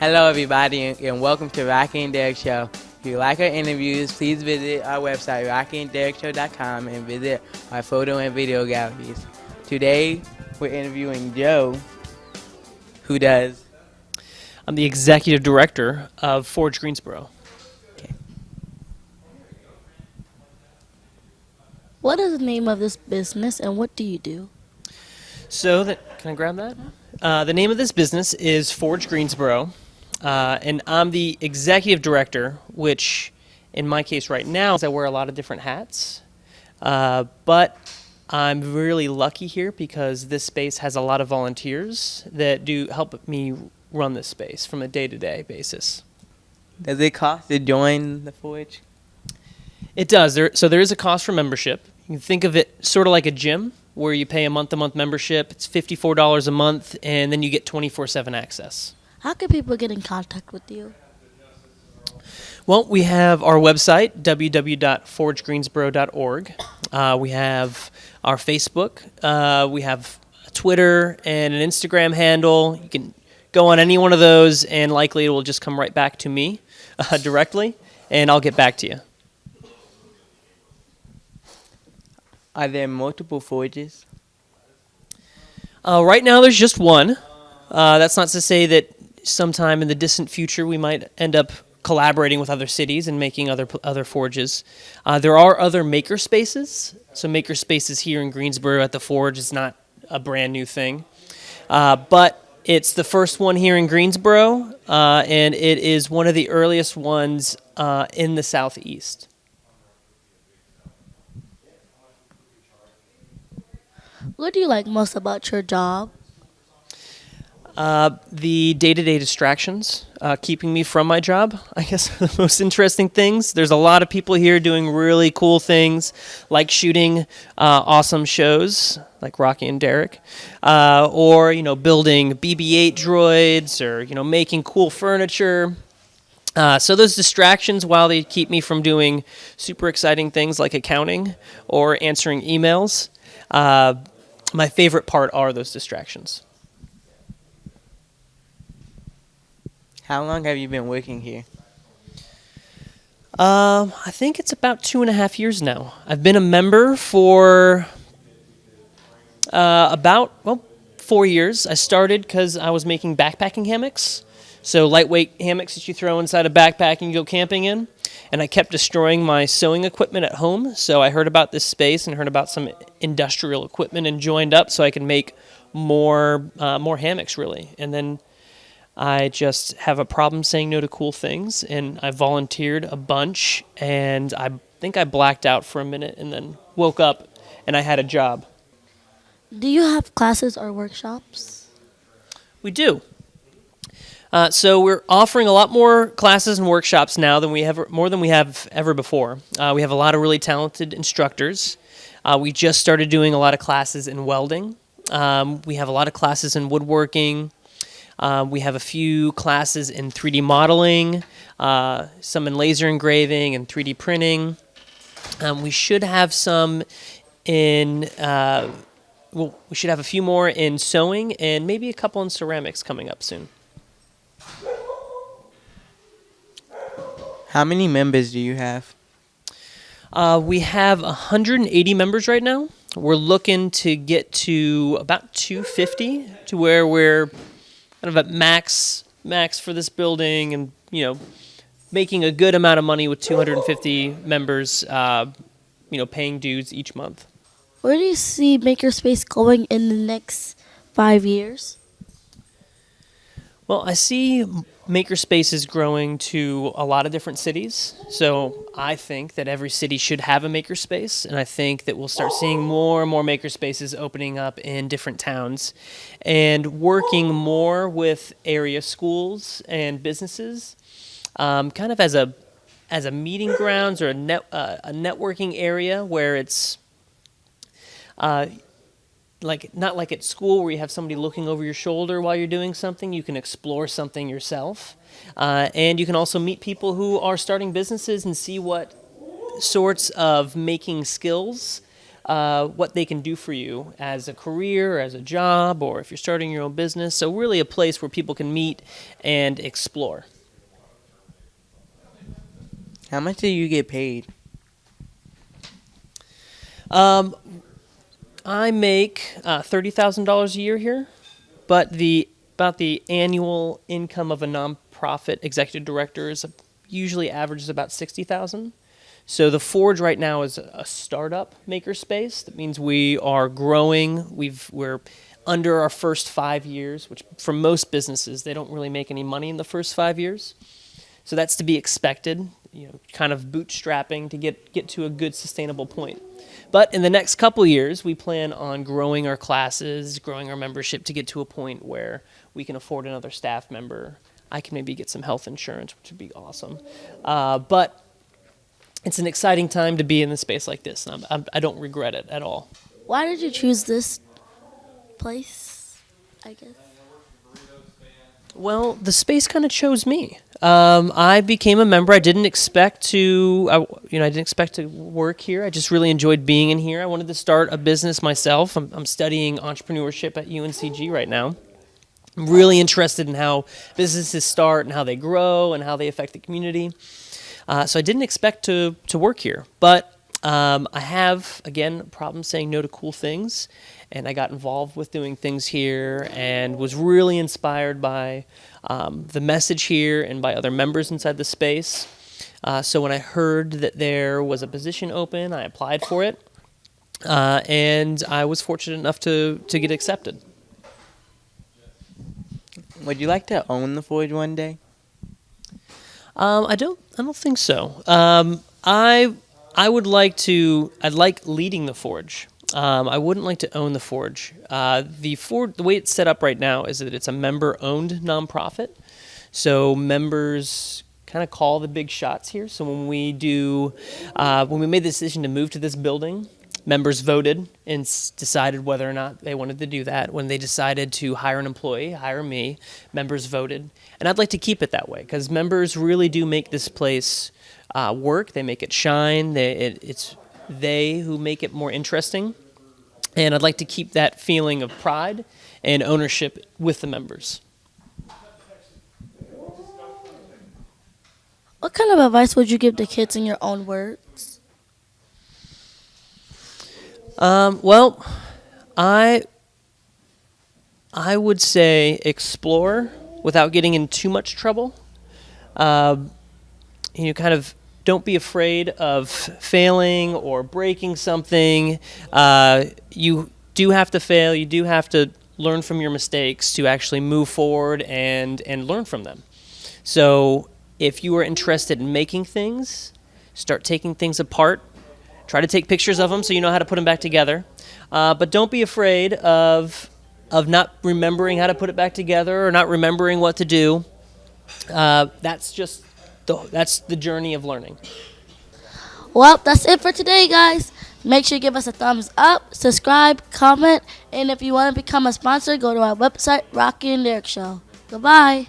Hello, everybody, and welcome to Rocky and Derek Show. If you like our interviews, please visit our website, rockyandderekshow.com, and visit our photo and video galleries. Today, we're interviewing Joe, who does. I'm the executive director of Forge Greensboro. Okay. What is the name of this business and what do you do? Can I grab that? The name of this business is Forge Greensboro, and I'm the executive director, which in my case right now is I wear a lot of different hats. But I'm really lucky here because this space has a lot of volunteers that do help me run this space from a day-to-day basis. Does it cost to join the Forge? It does. There is a cost for membership. You can think of it sort of like a gym where you pay a month-to-month membership. It's $54 a month, and then you get 24/7 access. How can people get in contact with you? Well, we have our website, www.forgegreensboro.org. We have our Facebook. We have a Twitter and an Instagram handle. You can go on any one of those, and likely it will just come right back to me directly, and I'll get back to you. Are there multiple Forges? Right now, there's just one. That's not to say that sometime in the distant future we might end up collaborating with other cities and making other forges. There are other maker spaces. So maker spaces here in Greensboro at the Forge is not a brand new thing, but it's the first one here in Greensboro, and it is one of the earliest ones in the southeast. What do you like most about your job? The day-to-day distractions, keeping me from my job, I guess, are the most interesting things. There's a lot of people here doing really cool things, like shooting awesome shows, like Rocky and Derek, or, building BB-8 droids, or, making cool furniture. So those distractions, while they keep me from doing super exciting things like accounting or answering emails, my favorite part are those distractions. How long have you been working here? I think it's about 2.5 years now. I've been a member for about 4 years. I started because I was making backpacking hammocks. So lightweight hammocks that you throw inside a backpack and you go camping in. And I kept destroying my sewing equipment at home. So I heard about this space and heard about some industrial equipment and joined up so I could make more hammocks, really. And then I just have a problem saying no to cool things, and I volunteered a bunch, and I think I blacked out for a minute and then woke up, and I had a job. Do you have classes or workshops? We do. So we're offering a lot more classes and workshops now than we have ever before. We have a lot of really talented instructors. We just started doing a lot of classes in welding. We have a lot of classes in woodworking. We have a few classes in 3D modeling, some in laser engraving and 3D printing. We should have some in, we should have a few more in sewing and maybe a couple in ceramics coming up soon. How many members do you have? We have 180 members right now. We're looking to get to about 250 to where we're kind of at max for this building, and making a good amount of money with 250 members, paying dues each month. Where do you see Makerspace going in the next 5 years? Well, I see makerspaces growing to a lot of different cities. So I think that every city should have a makerspace, and I think that we'll start seeing more and more makerspaces opening up in different towns and working more with area schools and businesses, kind of as a meeting grounds or a networking area where it's not like at school where you have somebody looking over your shoulder while you're doing something. You can explore something yourself. And you can also meet people who are starting businesses and see what sorts of making skills what they can do for you as a career, as a job, or if you're starting your own business. So really a place where people can meet and explore. How much do you get paid? I make $30,000 a year here, but about the annual income of a nonprofit executive director is usually averages about $60,000. So the Forge right now is a startup makerspace. That means we are growing. We're under our first 5 years, which for most businesses they don't really make any money in the first 5 years. So that's to be expected. Kind of bootstrapping to get to a good sustainable point. But in the next couple years, we plan on growing our classes, growing our membership to get to a point where we can afford another staff member. I can maybe get some health insurance, which would be awesome. But it's an exciting time to be in a space like this, and I don't regret it at all. Why did you choose this place, I guess? Well, the space kind of chose me. I became a member. I didn't expect to, I didn't expect to work here. I just really enjoyed being in here. I wanted to start a business myself. I'm studying entrepreneurship at UNCG right now. I'm really interested in how businesses start and how they grow and how they affect the community. So I didn't expect to work here, but I have, again, a problem saying no to cool things, and I got involved with doing things here and was really inspired by the message here and by other members inside the space. So when I heard that there was a position open, I applied for it, and I was fortunate enough to get accepted. Would you like to own the Forge one day? I don't think so. I'd like leading the Forge. I wouldn't like to own the Forge. The way it's set up right now is that it's a member-owned nonprofit. So members kind of call the big shots here. So when we made the decision to move to this building, members voted and decided whether or not they wanted to do that. When they decided to hire an employee, hire me, members voted. And I'd like to keep it that way because members really do make this place work. They make it shine. It's they who make it more interesting. And I'd like to keep that feeling of pride and ownership with the members. What kind of advice would you give the kids in your own words? Well, I would say explore without getting in too much trouble. Kind of don't be afraid of failing or breaking something. You do have to fail. You do have to learn from your mistakes to actually move forward and learn from them. So if you are interested in making things, start taking things apart. Try to take pictures of them so you know how to put them back together. But don't be afraid of not remembering how to put it back together or not remembering what to do. That's the journey of learning. Well, that's it for today, guys. Make sure you give us a thumbs up, subscribe, comment, and if you want to become a sponsor, go to our website, Rocky and Derek Show. Goodbye.